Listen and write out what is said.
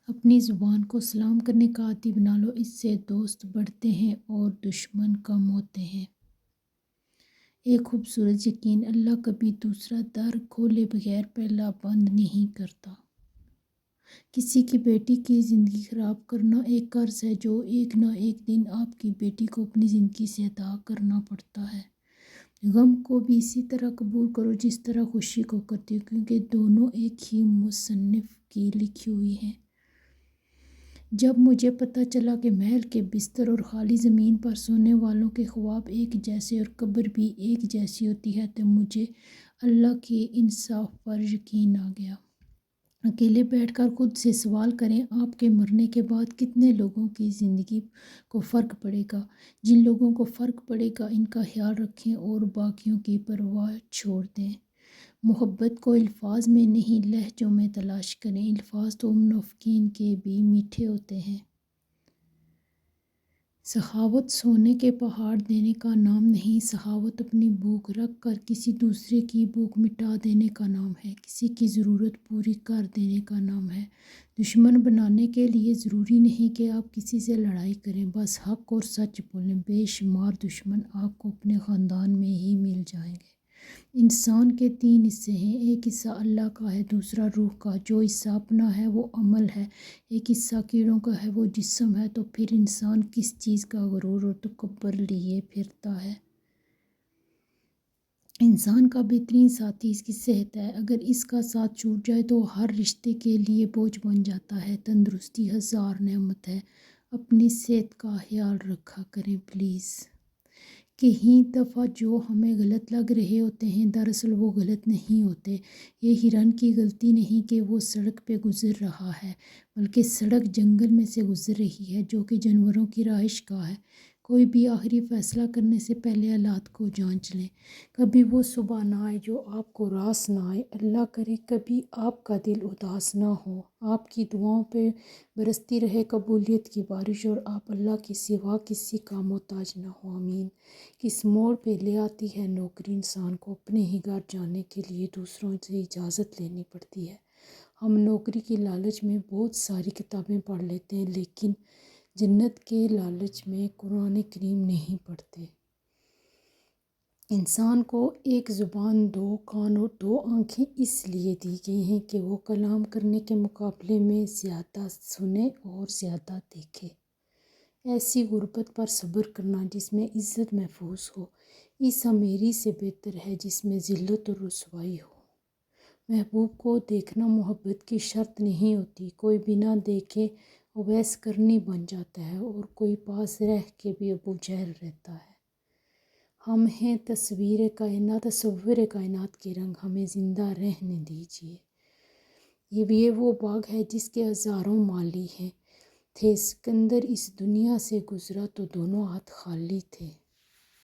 اپنی زبان کو سلام کرنے کا عادی بنا لو، اس سے دوست بڑھتے ہیں اور دشمن کم ہوتے ہیں۔ ایک خوبصورت یقین: اللہ کبھی دوسرا در کھولے بغیر پہلا بند نہیں کرتا۔ کسی کی بیٹی کی زندگی خراب کرنا ایک قرض ہے جو ایک نہ ایک دن آپ کی بیٹی کو اپنی زندگی سے ادا کرنا پڑتا ہے۔ غم کو بھی اسی طرح قبول کرو جس طرح خوشی کو کرتی ہو، کیونکہ دونوں ایک ہی مصنف کی لکھی ہوئی ہیں۔ جب مجھے پتہ چلا کہ محل کے بستر اور خالی زمین پر سونے والوں کے خواب ایک جیسے اور قبر بھی ایک جیسی ہوتی ہے تو مجھے اللہ کے انصاف پر یقین آ گیا۔ اکیلے بیٹھ کر خود سے سوال کریں، آپ کے مرنے کے بعد کتنے لوگوں کی زندگی کو فرق پڑے گا؟ جن لوگوں کو فرق پڑے گا ان کا خیال رکھیں اور باقیوں کی پرواہ چھوڑ دیں۔ محبت کو الفاظ میں نہیں لہجوں میں تلاش کریں، الفاظ تو منافقین کے بھی میٹھے ہوتے ہیں۔ سخاوت سونے کے پہاڑ دینے کا نام نہیں، سخاوت اپنی بھوک رکھ کر کسی دوسرے کی بھوک مٹا دینے کا نام ہے، کسی کی ضرورت پوری کر دینے کا نام ہے۔ دشمن بنانے کے لیے ضروری نہیں کہ آپ کسی سے لڑائی کریں، بس حق اور سچ بولیں۔ بے شمار دشمن آپ کو اپنے خاندان میں ہی مل جائیں گے۔ انسان کے 3 حصے ہیں، ایک حصہ اللہ کا ہے، دوسرا روح کا، جو حصہ اپنا ہے وہ عمل ہے، ایک حصہ کیڑوں کا ہے وہ جسم ہے۔ تو پھر انسان کس چیز کا غرور اور تکبر لیے پھرتا ہے؟ انسان کا بہترین ساتھی اس کی صحت ہے، اگر اس کا ساتھ چھوٹ جائے تو ہر رشتے کے لیے بوجھ بن جاتا ہے۔ تندرستی 1000 نعمت ہے، اپنی صحت کا خیال رکھا کریں پلیز۔ کئی دفعہ جو ہمیں غلط لگ رہے ہوتے ہیں دراصل وہ غلط نہیں ہوتے۔ یہ ہرن کی غلطی نہیں کہ وہ سڑک پہ گزر رہا ہے، بلکہ سڑک جنگل میں سے گزر رہی ہے جو کہ جانوروں کی رہائش گاہ ہے۔ کوئی بھی آخری فیصلہ کرنے سے پہلے حالات کو جانچ لیں، کبھی وہ صبح نہ آئے جو آپ کو راس نہ آئے۔ اللہ کرے کبھی آپ کا دل اداس نہ ہو، آپ کی دعاؤں پہ برستی رہے قبولیت کی بارش اور آپ اللہ کے سوا کسی کا محتاج نہ ہو، آمین۔ کس موڑ پہ لے آتی ہے نوکری انسان کو اپنے ہی گھر جانے کے لیے دوسروں سے اجازت لینی پڑتی ہے۔ ہم نوکری کی لالچ میں بہت ساری کتابیں پڑھ لیتے ہیں لیکن جنت کے لالچ میں قرآن کریم نہیں پڑھتے۔ انسان کو ایک زبان، 2 کان اور 2 آنکھیں اس لیے دی گئی ہیں کہ وہ کلام کرنے کے مقابلے میں زیادہ سنے اور زیادہ دیکھے۔ ایسی غربت پر صبر کرنا جس میں عزت محفوظ ہو، اس امیری سے بہتر ہے جس میں ذلت اور رسوائی ہو۔ محبوب کو دیکھنا محبت کی شرط نہیں ہوتی، کوئی بنا دیکھے اویس کرنی بن جاتا ہے اور کوئی پاس رہ کے بھی ابو جہل رہتا ہے۔ ہم ہیں تصور کائنات کے رنگ، ہمیں زندہ رہنے دیجیے۔ یہ وہ باغ ہے جس کے ہزاروں مالی ہیں، تھے سکندر اس دنیا سے گزرا تو دونوں ہاتھ خالی تھے۔